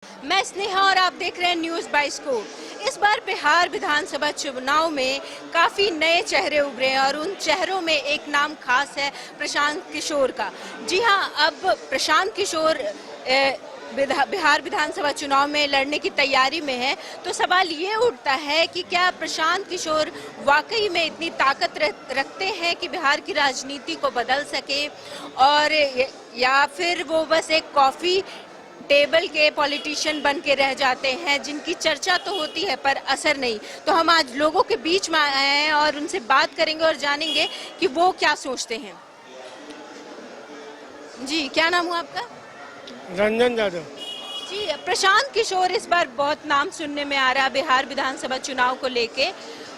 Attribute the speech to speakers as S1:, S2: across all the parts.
S1: मैं स्नेहा और आप देख रहे हैं न्यूज़ 22 को। इस बार बिहार विधानसभा चुनाव में काफ़ी नए चेहरे उभरे हैं और उन चेहरों में एक नाम खास है प्रशांत किशोर का। जी हाँ, अब प्रशांत किशोर बिहार विधानसभा चुनाव में लड़ने की तैयारी में है, तो सवाल ये उठता है कि क्या प्रशांत किशोर वाकई में इतनी ताकत रखते हैं कि बिहार की राजनीति को बदल सके, और या फिर वो बस एक कॉफ़ी टेबल के पॉलिटिशियन बन के रह जाते हैं जिनकी चर्चा तो होती है पर असर नहीं। तो हम आज लोगों के बीच में आए हैं और उनसे बात करेंगे और जानेंगे कि वो क्या सोचते हैं। जी, क्या नाम हुआ आपका?
S2: रंजन यादव।
S1: जी, प्रशांत किशोर इस बार बहुत नाम सुनने में आ रहा है बिहार विधानसभा चुनाव को लेके,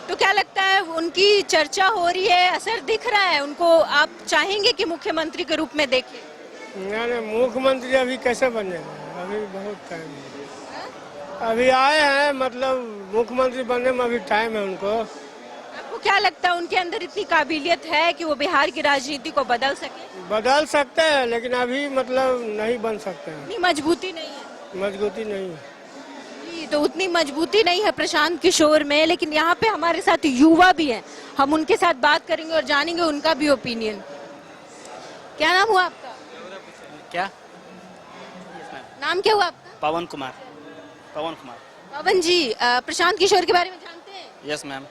S1: तो क्या लगता है उनकी चर्चा हो रही है, असर दिख रहा है उनको? आप चाहेंगे कि मुख्यमंत्री के रूप में देखें?
S2: नहीं, मुख्यमंत्री अभी कैसे बन जाएंगे? अभी बहुत टाइम है। अभी आए हैं, मतलब मुख्यमंत्री बनने में अभी टाइम है उनको।
S1: आपको क्या लगता है उनके अंदर इतनी काबिलियत है कि वो बिहार की राजनीति को बदल सके?
S2: बदल सकते हैं लेकिन अभी मतलब नहीं बन सकते हैं।
S1: इतनी मजबूती नहीं है।
S2: मजबूती नहीं है।
S1: जी, तो उतनी मजबूती नहीं है प्रशांत किशोर में, लेकिन यहाँ पे हमारे साथ युवा भी हैं। हम उनके साथ बात करेंगे और जानेंगे उनका भी ओपिनियन। क्या नाम हुआ आपका?
S3: क्या
S1: नाम क्या हुआ आपका?
S3: पवन कुमार। पवन कुमार।
S1: पवन जी, प्रशांत किशोर के बारे में जानते हैं?
S3: Yes ma'am.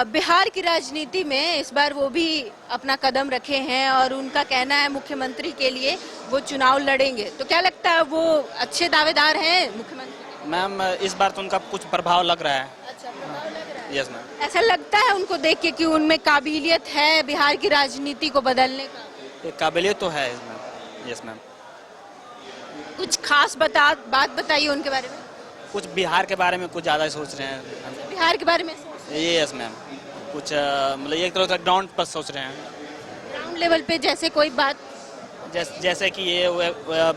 S1: बिहार की राजनीति में इस बार वो भी अपना कदम रखे हैं और उनका कहना है मुख्यमंत्री के लिए वो चुनाव लड़ेंगे, तो क्या लगता है वो अच्छे दावेदार हैं मुख्यमंत्री?
S3: मैम इस बार तो उनका कुछ प्रभाव लग रहा है।
S1: अच्छा, प्रभाव लग रहा है।
S3: Yes ma'am.
S1: ऐसा लगता है उनको देख के कि उनमें काबिलियत है बिहार की राजनीति को बदलने का?
S3: एक काबिलियत तो है मैम। Yes ma'am.
S1: कुछ खास बात बताइए उनके बारे में।
S3: कुछ बिहार के बारे में कुछ ज़्यादा ही सोच रहे हैं।
S1: बिहार के बारे में
S3: यस मैम। कुछ मतलब एक तरह से ग्राउंड पर सोच रहे हैं।
S1: ग्राउंड लेवल पे जैसे कोई बात?
S3: जैसे कि ये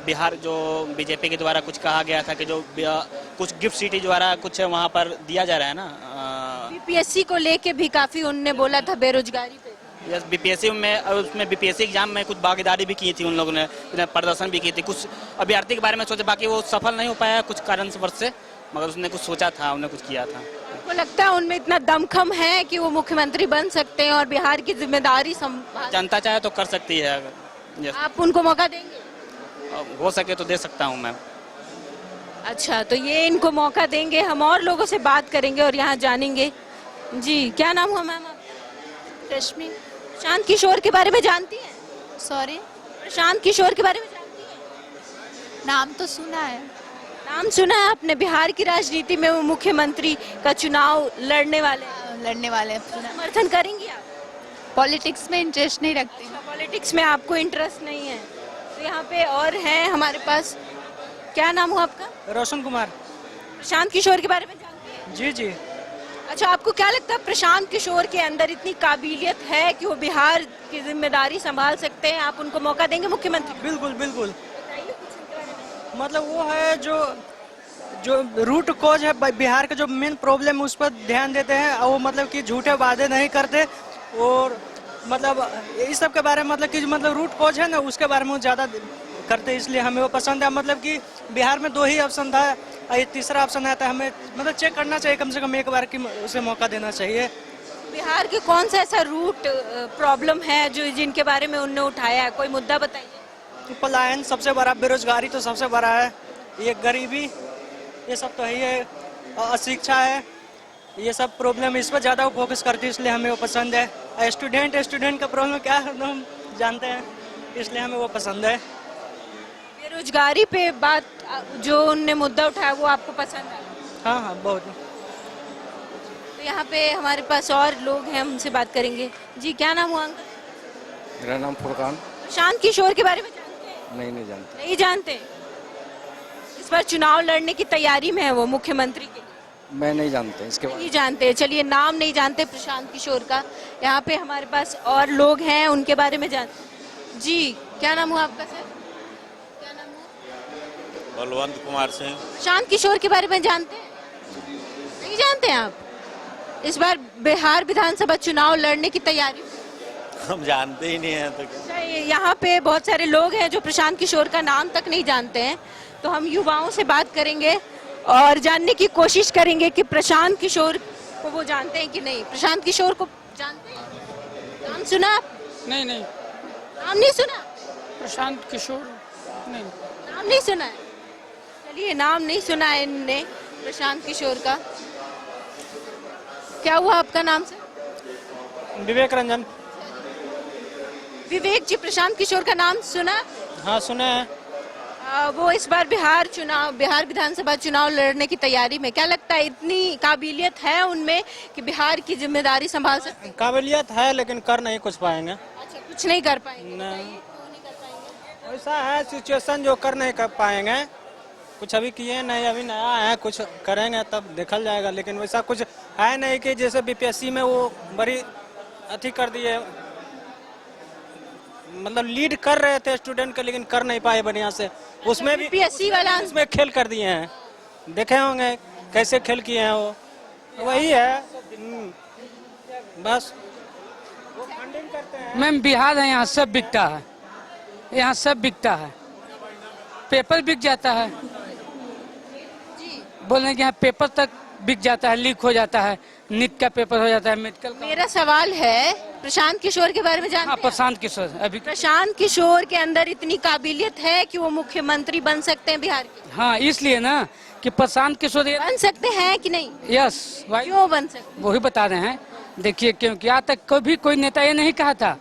S3: बिहार जो बीजेपी के द्वारा कुछ कहा गया था कि जो कुछ गिफ्ट सिटी द्वारा कुछ वहाँ पर दिया जा रहा है ना।
S1: बीपीएससी को लेके भी काफी उनने बोला था बेरोजगारी पे।
S3: यस, बीपीएससी में उसमें बीपीएससी एग्जाम में कुछ भागीदारी भी की थी उन लोगों ने, प्रदर्शन भी की थी। कुछ अभ्यर्थी के बारे में सोचा, बाकी वो सफल नहीं हो पाया कुछ कारणवश से, मगर उसने कुछ सोचा था, उन्हें कुछ किया था।
S1: आपको लगता है उनमें इतना दमखम है कि वो मुख्यमंत्री बन सकते हैं और बिहार की जिम्मेदारी संभाल?
S3: जनता चाहे तो कर सकती है। यस।
S1: आप उनको मौका देंगे?
S3: हो सके तो दे सकता हूँ मैम।
S1: अच्छा, तो ये इनको मौका देंगे। हम और लोगों से बात करेंगे और यहाँ जानेंगे। जी, क्या नाम हुआ मैम आपका?
S4: रश्मि।
S1: प्रशांत किशोर के बारे में जानती हैं?
S4: सॉरी,
S1: प्रशांत किशोर के बारे में जानती हैं?
S4: नाम तो सुना है।
S1: नाम सुना है आपने? बिहार की राजनीति में वो मुख्यमंत्री का चुनाव लड़ने वाले हैं।
S4: लड़ने वाले हैं।
S1: समर्थन करेंगी आप?
S4: पॉलिटिक्स में इंटरेस्ट नहीं रखती।
S1: पॉलिटिक्स में आपको इंटरेस्ट नहीं है। तो यहाँ पे और हैं हमारे पास। क्या नाम हुआ आपका?
S5: रोशन कुमार।
S1: प्रशांत किशोर के बारे में जानती हैं?
S5: जी जी।
S1: अच्छा, आपको क्या लगता है प्रशांत किशोर के अंदर इतनी काबिलियत है कि वो बिहार की जिम्मेदारी संभाल सकते हैं? आप उनको मौका देंगे मुख्यमंत्री?
S5: बिल्कुल बिल्कुल। मतलब वो है जो जो रूट कॉज है बिहार का, जो मेन प्रॉब्लम है उस पर ध्यान देते हैं। और वो मतलब कि झूठे वादे नहीं करते, और मतलब इस सब के बारे में मतलब कि मतलब रूट कॉज है ना, उसके बारे में वो ज़्यादा करते, इसलिए हमें वो पसंद है। मतलब कि बिहार में 2 ही ऑप्शन था, ये तीसरा ऑप्शन आता है, हमें मतलब चेक करना चाहिए कम से कम एक बार कि उसे मौका देना चाहिए।
S1: बिहार के कौन सा ऐसा रूट प्रॉब्लम है जो जिनके बारे में उन्होंने उठाया है? कोई मुद्दा बताइए।
S5: पलायन सबसे बड़ा, बेरोजगारी तो सबसे बड़ा है, ये गरीबी, ये सब तो है, अशिक्षा है, ये सब प्रॉब्लम इस पर ज़्यादा फोकस करती है, इसलिए हमें वो पसंद है। स्टूडेंट का प्रॉब्लम क्या है हम जानते हैं, इसलिए हमें वो पसंद है।
S1: बेरोजगारी पे बात जो उनने मुद्दा उठाया वो आपको पसंद है?
S5: हाँ हाँ, बहुत।
S1: तो यहाँ पे हमारे पास और लोग हैं, उनसे बात करेंगे। जी, क्या नाम हुआ अंकल?
S6: मेरा नाम फुरकान।
S1: प्रशांत किशोर के बारे में जानते हैं?
S6: नहीं जानते।
S1: नहीं जानते? इस बार चुनाव लड़ने की तैयारी में है वो मुख्यमंत्री के लिए?
S6: मैं नहीं जानते इसके बारे में।
S1: नहीं जानते। चलिए, नाम नहीं जानते प्रशांत किशोर का। यहाँ पे हमारे पास और लोग हैं, उनके बारे में जानते। जी, क्या नाम हुआ आपका सर? क्या नाम हुआ?
S7: बलवंत कुमार सिंह।
S1: प्रशांत किशोर के बारे में जानते हैं? नहीं जानते हैं आप? इस बार बिहार विधानसभा चुनाव लड़ने की तैयारी?
S7: हम जानते ही नहीं है तो।
S1: यहाँ पे बहुत सारे लोग हैं जो प्रशांत किशोर का नाम तक नहीं जानते हैं, तो हम युवाओं से बात करेंगे और जानने की कोशिश करेंगे कि प्रशांत किशोर को वो जानते हैं कि नहीं। प्रशांत किशोर को जानते हैं? नाम सुना आप?
S7: नहीं नहीं,
S1: नाम नहीं सुना?
S7: प्रशांत किशोर नहीं।
S1: नाम नहीं सुना है? चलिए, नाम नहीं सुना है इनने प्रशांत किशोर का। क्या हुआ आपका नाम से?
S5: विवेक रंजन।
S1: विवेक जी, प्रशांत किशोर का नाम सुना?
S5: हाँ सुने हैं।
S1: वो इस बार बिहार विधानसभा चुनाव लड़ने की तैयारी में, क्या लगता है इतनी काबिलियत है उनमें कि बिहार की जिम्मेदारी संभाल सकते हैं?
S5: काबिलियत है लेकिन कर नहीं कुछ पाएंगे।
S1: अच्छा, कुछ नहीं कर पाएंगे।
S5: नहीं, ऐसा है सिचुएशन जो कर नहीं कर पाएंगे। कुछ अभी किए नहीं, अभी नया है, कुछ करेंगे तब देखल जाएगा। लेकिन वैसा कुछ है नहीं कि जैसे बीपीएससी में वो बड़ी अथी कर दिए, मतलब लीड कर रहे थे स्टूडेंट के लेकिन कर नहीं पाए बढ़िया से। उसमें भी
S1: बीपीएससी वाला
S5: उसमें खेल कर दिए हैं, देखे होंगे कैसे खेल किए हैं वो। वही है बस, वो फंडिंग करते हैं।
S7: मैम बिहार है, यहाँ सब बिकता है, यहाँ सब बिकता है। पेपर बिक जाता है, बोल रहे कि यहाँ पेपर तक बिक जाता है, लीक हो जाता है, नीट का पेपर हो जाता है, मेडिकल का।
S1: मेरा सवाल है, प्रशांत किशोर के बारे में
S7: हाँ,
S1: जानते हैं?
S7: प्रशांत किशोर अभी।
S1: प्रशांत किशोर के अंदर इतनी काबिलियत है कि वो मुख्यमंत्री बन सकते हैं बिहार के?
S7: हाँ, इसलिए ना कि प्रशांत किशोर
S1: बन सकते हैं कि नहीं?
S7: यस, भाई
S1: क्यों बन सकते?
S7: वही बता रहे हैं। देखिए, क्योंकि आज तक कभी कोई नेता ये नहीं कहा था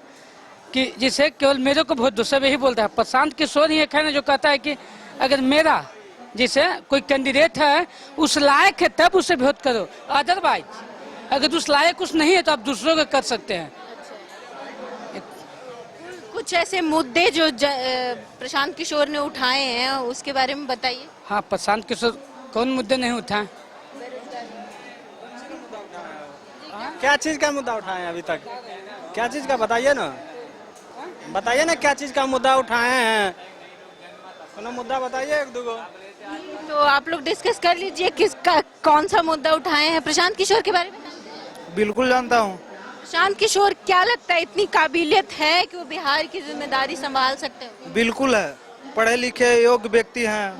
S7: कि जिसे केवल मेरे को वोट दो, सब यही बोलता है। प्रशांत किशोर ही एक है ना जो कहता है कि अगर मेरा जैसे कोई कैंडिडेट है उस लायक है तब उसे वोट करो, अदरवाइज अगर उस लायक उस नहीं है तो आप दूसरों को कर सकते हैं।
S1: कुछ ऐसे मुद्दे जो प्रशांत किशोर ने उठाए हैं उसके बारे में बताइए।
S7: हाँ, प्रशांत किशोर कौन मुद्दे नहीं उठाए?
S5: क्या चीज का मुद्दा उठाए हैं अभी तक? क्या चीज का बताइए ना, बताइए ना क्या चीज का मुद्दा उठाए हैं। कोनो मुद्दा बताइए एक दो।
S1: तो आप लोग डिस्कस कर लीजिए किसका कौन सा मुद्दा उठाए हैं। प्रशांत किशोर के बारे में
S8: बिल्कुल जानता हूँ।
S1: प्रशांत किशोर, क्या लगता है इतनी काबिलियत है कि वो बिहार की जिम्मेदारी संभाल सकते हैं?
S8: बिल्कुल है, पढ़े लिखे योग्य व्यक्ति हैं,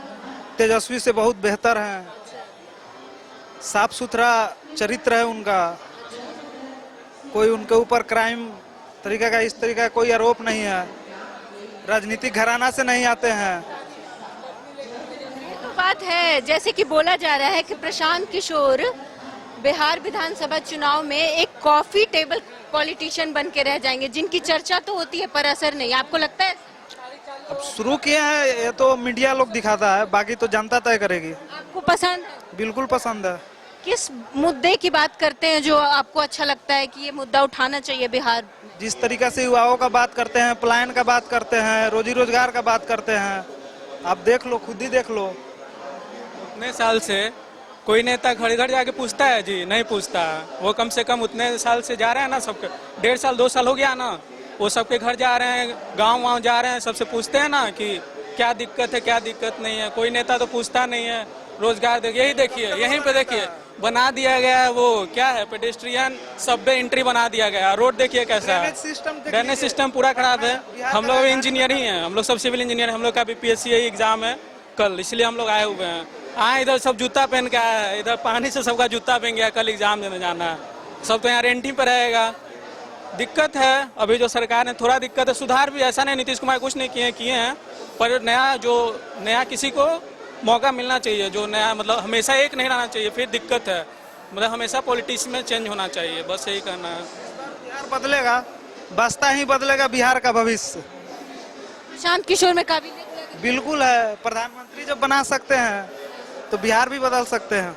S8: तेजस्वी से बहुत बेहतर हैं, साफ सुथरा चरित्र है उनका, कोई उनके ऊपर क्राइम तरीका का इस तरीका का कोई आरोप नहीं है, राजनीतिक घराना से नहीं आते हैं।
S1: तो बात है, जैसे कि बोला जा रहा है कि प्रशांत किशोर बिहार विधानसभा चुनाव में एक कॉफी टेबल पॉलिटिशियन बन के रह जाएंगे, जिनकी चर्चा तो होती है पर असर नहीं। आपको लगता है?
S8: अब शुरू किए हैं, ये तो मीडिया लोग दिखाता है, बाकी तो जनता तय करेगी।
S1: आपको पसंद है?
S8: बिल्कुल पसंद है।
S1: किस मुद्दे की बात करते हैं जो आपको अच्छा लगता है कि ये मुद्दा उठाना चाहिए बिहार?
S8: जिस तरीका से युवाओं का बात करते हैं, पलायन का बात करते हैं, रोजी रोजगार का बात करते हैं, आप देख लो, खुद ही देख लो।
S9: उतने साल से कोई नेता घर घर जाके पूछता है? जी नहीं पूछता। वो कम से कम उतने साल से जा रहे हैं ना, सबके 1.5 साल 2 साल हो गया ना, वो सबके घर जा रहे हैं, गांव जा रहे हैं, सबसे पूछते हैं ना कि क्या दिक्कत है, क्या दिक्कत नहीं है। कोई नेता तो पूछता नहीं है। रोजगार यही देखिए, यहीं पे देखिए बना दिया गया है, वो क्या है, पेडेस्ट्रियन सबवे एंट्री बना दिया गया। रोड देखिए कैसा है, ड्रेनेज सिस्टम पूरा खराब है। हम लोग इंजीनियर ही हैं, हम लोग सब सिविल इंजीनियर, हम लोग का भी PSC एग्जाम है कल, इसलिए हम लोग आए हुए हैं। इधर सब जूता पहन के आया है, इधर पानी से सबका जूता पहन गया, कल एग्जाम देने जाना है। सब तो यहाँ रेंटिंग पर रहेगा। दिक्कत है अभी जो सरकार ने, थोड़ा दिक्कत है। सुधार भी ऐसा नहीं, नीतीश कुमार कुछ नहीं किए हैं, पर नया किसी को मौका मिलना चाहिए। जो नया मतलब हमेशा एक नहीं रहना चाहिए, फिर दिक्कत है। मतलब हमेशा पॉलिटिक्स में चेंज होना चाहिए, बस यही कहना है।
S8: बिहार बदलेगा, बसता ही बदलेगा बिहार का भविष्य।
S1: प्रशांत किशोर में काबिलियत
S8: बिल्कुल है, प्रधानमंत्री जब बना सकते हैं तो बिहार भी बदल सकते हैं।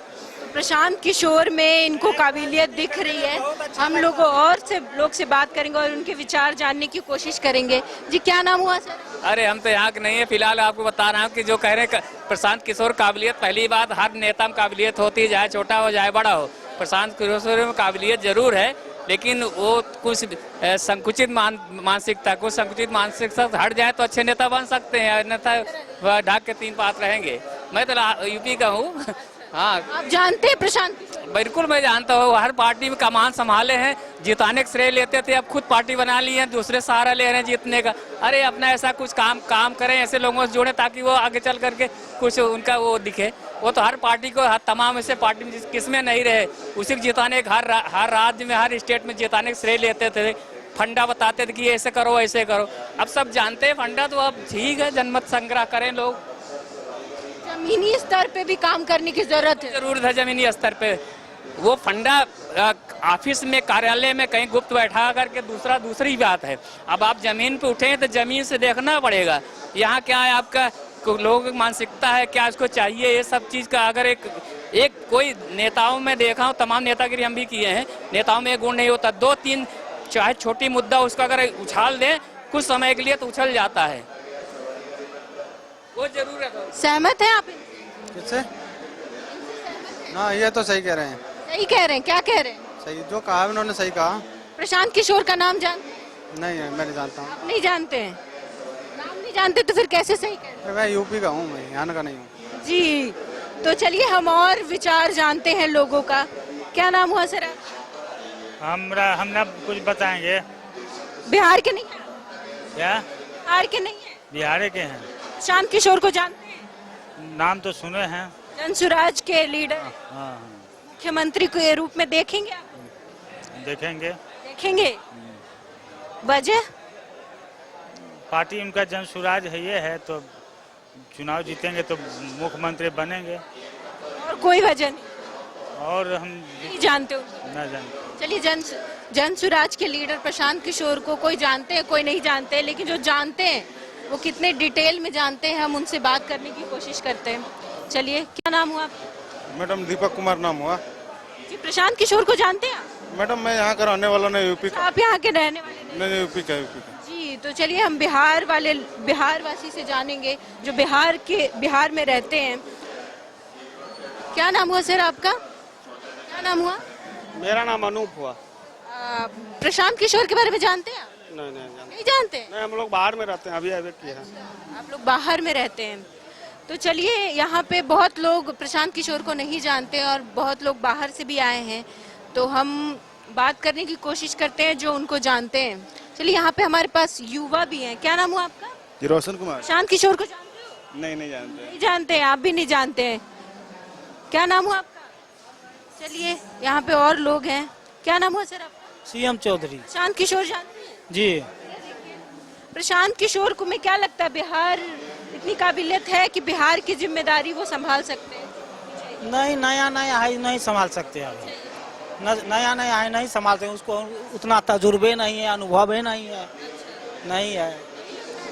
S1: प्रशांत किशोर में इनको काबिलियत दिख रही है। हम लोगों और लोग से बात करेंगे और उनके विचार जानने की कोशिश करेंगे। जी, क्या नाम हुआ सर?
S10: अरे हम तो यहाँ के नहीं है, फिलहाल आपको बता रहा हूँ कि जो कह रहे हैं प्रशांत किशोर काबिलियत, पहली बात हर नेता में काबिलियत होती है, चाहे छोटा हो चाहे बड़ा हो। प्रशांत किशोर में काबिलियत जरूर है, लेकिन वो कुछ संकुचित मानसिकता से हट जाए तो अच्छे नेता बन सकते हैं, अन्यथा ढाक के 3 पात रहेंगे। मैं तो यूपी का हूँ। हाँ,
S1: आप जानते हैं प्रशांत?
S10: बिल्कुल मैं जानता हूँ, हर पार्टी में कमान संभाले हैं, जिताने का श्रेय लेते थे, अब खुद पार्टी बना ली है, दूसरे सहारा ले रहे हैं जीतने का। अरे अपना ऐसा कुछ काम करें, ऐसे लोगों से जोड़े ताकि वो आगे चल करके कुछ उनका वो दिखे। वो तो हर पार्टी को, हर तमाम ऐसे पार्टी में किसमें नहीं रहे, उसी को जिताने हर राज्य में, हर स्टेट में जिताने का श्रेय लेते थे, फंडा बताते थे कि ऐसे करो ऐसे करो। अब सब जानते हैं फंडा, तो अब ठीक है जनमत संग्रह करें लोग।
S1: जमीनी स्तर पे भी काम करने की जरूरत है।
S10: जरूरत है जमीनी स्तर पे। वो फंडा ऑफिस में, कार्यालय में कहीं गुप्त बैठा करके दूसरी बात है। अब आप जमीन पे उठे तो जमीन से देखना पड़ेगा यहाँ क्या है, आपका लोगों की मानसिकता है, क्या इसको चाहिए, ये सब चीज़ का अगर एक कोई नेताओं में देखा हूँ, तमाम नेतागिरी हम भी किए हैं, नेताओं में एक गुण नहीं होता, 2-3 चाहे छोटी मुद्दा उसका अगर उछाल दें कुछ समय के लिए तो उछल जाता है, वो जरूर है।
S1: सहमत है आप?
S8: किससे? ना, ये तो सही कह रहे हैं।
S1: सही कह रहे हैं? क्या कह रहे हैं?
S8: सही जो कहा उन्होंने सही कहा।
S1: प्रशांत किशोर का नाम जानते हैं?
S8: नहीं, मैं नहीं जानता हूँ।
S1: आप नहीं जानते हैं? नाम नहीं जानते तो फिर कैसे सही कह रहे हैं?
S8: मैं यूपी का हूँ, मैं यहाँ का नहीं हूँ।
S1: जी, तो चलिए हम और विचार जानते हैं लोगों का। क्या नाम हुआ सर?
S11: हम ना कुछ बताएंगे।
S1: बिहार के नहीं है?
S11: क्या?
S1: बिहार के नहीं है?
S11: बिहार के हैं।
S1: प्रशांत किशोर को जानते हैं?
S11: नाम तो सुने हैं।
S1: जनसुराज के लीडर,
S11: हाँ,
S1: मुख्यमंत्री के रूप में देखेंगे आप?
S11: देखेंगे।
S1: देखेंगे। वजह?
S11: पार्टी उनका जनसुराज है, ये है तो चुनाव जीतेंगे तो मुख्यमंत्री बनेंगे।
S1: और कोई वजह नहीं?
S11: और हम
S1: नहीं जानते उनको?
S11: न जानते।
S1: चलिए, जनसुराज के लीडर प्रशांत किशोर को कोई जानते हैं, कोई नहीं जानते, लेकिन जो जानते हैं वो कितने डिटेल में जानते हैं, हम उनसे बात करने की कोशिश करते हैं। चलिए, क्या नाम हुआ?
S8: मैडम दीपक कुमार नाम हुआ।
S1: जी, प्रशांत किशोर को जानते हैं आप?
S8: मैडम मैं यहाँ का रहने वाला नहीं, यूपी
S1: आप यहाँ के रहने वाले नहीं?
S8: नहीं, यूपी का।
S1: जी, तो चलिए हम बिहार वासी से जानेंगे जो बिहार में रहते हैं। क्या नाम हुआ सर आपका? क्या नाम हुआ?
S2: मेरा नाम अनूप हुआ।
S1: प्रशांत किशोर के बारे में जानते हैं आप?
S2: नहीं
S1: जानते हैं?
S2: नहीं, हम लोग बाहर में रहते हैं, अभी किए हैं।
S1: आप लोग बाहर में रहते हैं, तो चलिए यहाँ पे बहुत लोग प्रशांत किशोर को नहीं जानते और बहुत लोग बाहर से भी आए हैं, तो हम बात करने की कोशिश करते हैं जो उनको जानते हैं। चलिए, यहाँ पे हमारे पास युवा भी हैं। क्या नाम हुआ आपका?
S8: जी, रोशन कुमार।
S1: प्रशांत किशोर को जानते हो?
S8: नहीं जानते।
S1: नहीं जानते हैं? आप भी नहीं जानते हैं? क्या नाम हुआ आपका? चलिए, यहाँ पे और लोग हैं। क्या नाम हुआ सर आपका?
S7: सीएम चौधरी।
S1: प्रशांत किशोर जानते हैं?
S7: जी।
S1: प्रशांत किशोर को में क्या लगता है, बिहार इतनी काबिलियत है कि बिहार की जिम्मेदारी वो संभाल सकते हैं?
S7: नहीं, नया है, नहीं संभाल सकते अभी। नया है, नहीं संभालते, उसको उतना तजुर्बे नहीं है, अनुभव ही नहीं है,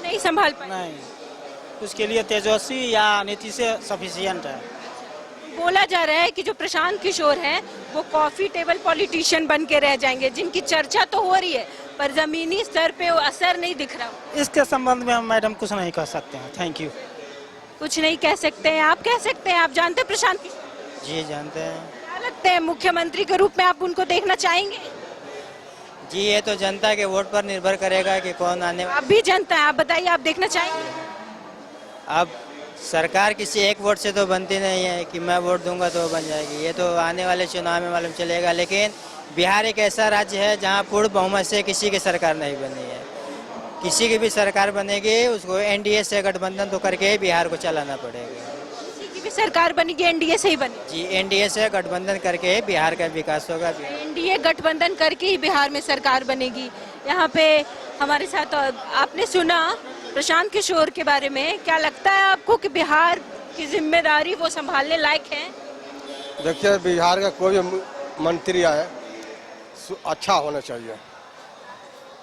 S1: नहीं संभाल पाए।
S7: नहीं, उसके लिए तेजस्वी या नीतीश सफिशिएंट है।
S1: बोला जा रहा है कि जो प्रशांत किशोर हैं वो कॉफी टेबल पॉलिटिशियन बन के रह जाएंगे, जिनकी चर्चा तो हो रही है पर जमीनी स्तर पे वो असर नहीं दिख रहा।
S7: इसके संबंध में हम मैडम कुछ नहीं कह सकते हैं। Thank you.
S1: कुछ नहीं कह सकते हैं? आप कह सकते हैं। आप जानते हैं प्रशांत किशोर?
S7: जी, जानते हैं।
S1: क्या लगता है, मुख्यमंत्री के रूप में आप उनको देखना चाहेंगे?
S5: जी, ये तो जनता के वोट पर निर्भर करेगा कि कौन आने।
S1: आप भी जनता है, आप बताइए, आप देखना चाहेंगे?
S5: अब सरकार किसी एक वोट से तो बनती नहीं है कि मैं वोट दूंगा तो बन जाएगी, ये तो आने वाले चुनाव में मालूम चलेगा। लेकिन बिहार एक ऐसा राज्य है जहां पूर्ण बहुमत से किसी की सरकार नहीं बनी है। किसी की भी सरकार बनेगी उसको एनडीए से गठबंधन तो करके बिहार को चलाना पड़ेगा।
S1: किसी की भी सरकार बनेगी एनडीए से ही बनेगी?
S5: जी, एनडीए से गठबंधन करके बिहार का विकास होगा।
S1: एनडीए गठबंधन करके ही बिहार में सरकार बनेगी। यहाँ पे हमारे साथ आपने सुना प्रशांत किशोर के बारे में, क्या लगता है आपको कि बिहार की जिम्मेदारी वो संभालने लायक है?
S2: देखिए, बिहार का कोई मंत्री आए अच्छा होना चाहिए।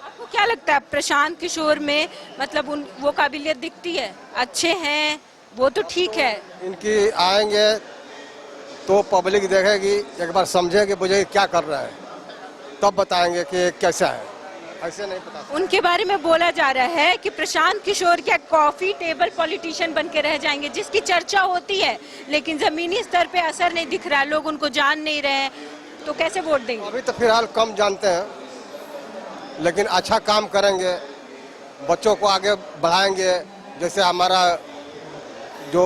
S1: आपको क्या लगता है प्रशांत किशोर में, मतलब वो काबिलियत दिखती है? अच्छे हैं वो तो ठीक है,
S2: इनकी आएंगे तो पब्लिक देखेगी, एक बार समझेगी बुझेगी क्या कर रहा है, तब बताएंगे कि कैसा है, ऐसे नहीं पता।
S1: उनके बारे में बोला जा रहा है कि प्रशांत किशोर क्या कॉफी टेबल पॉलिटिशियन बन के रह जाएंगे, जिसकी चर्चा होती है लेकिन जमीनी स्तर पे असर नहीं दिख रहा, लोग उनको जान नहीं रहे, तो कैसे वोट देंगे?
S2: अभी तो फिलहाल कम जानते हैं, लेकिन अच्छा काम करेंगे, बच्चों को आगे बढ़ाएंगे। जैसे हमारा जो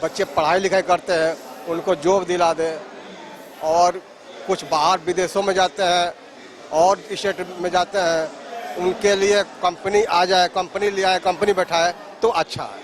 S2: बच्चे पढ़ाई लिखाई करते हैं उनको जॉब दिला दे, और कुछ बाहर विदेशों में जाते हैं और स्टेट में जाते हैं, उनके लिए कंपनी आ जाए, कंपनी ले आए, कंपनी बैठाए तो अच्छा है।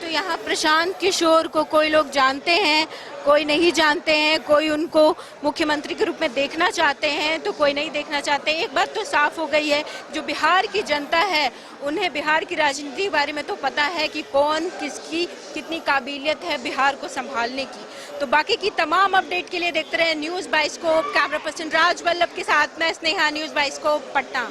S1: तो यहाँ प्रशांत किशोर को कोई लोग जानते हैं, कोई नहीं जानते हैं, कोई उनको मुख्यमंत्री के रूप में देखना चाहते हैं तो कोई नहीं देखना चाहते। एक बात तो साफ हो गई है, जो बिहार की जनता है उन्हें बिहार की राजनीति के बारे में तो पता है कि कौन किसकी कितनी काबिलियत है बिहार को संभालने की। तो बाकी की तमाम अपडेट के लिए देखते रहे न्यूज़ बाइस्कोप। कैमरा पर्सन राज वल्लभ के साथ मैं स्नेहा, न्यूज़ बाइस्कोप, पटना।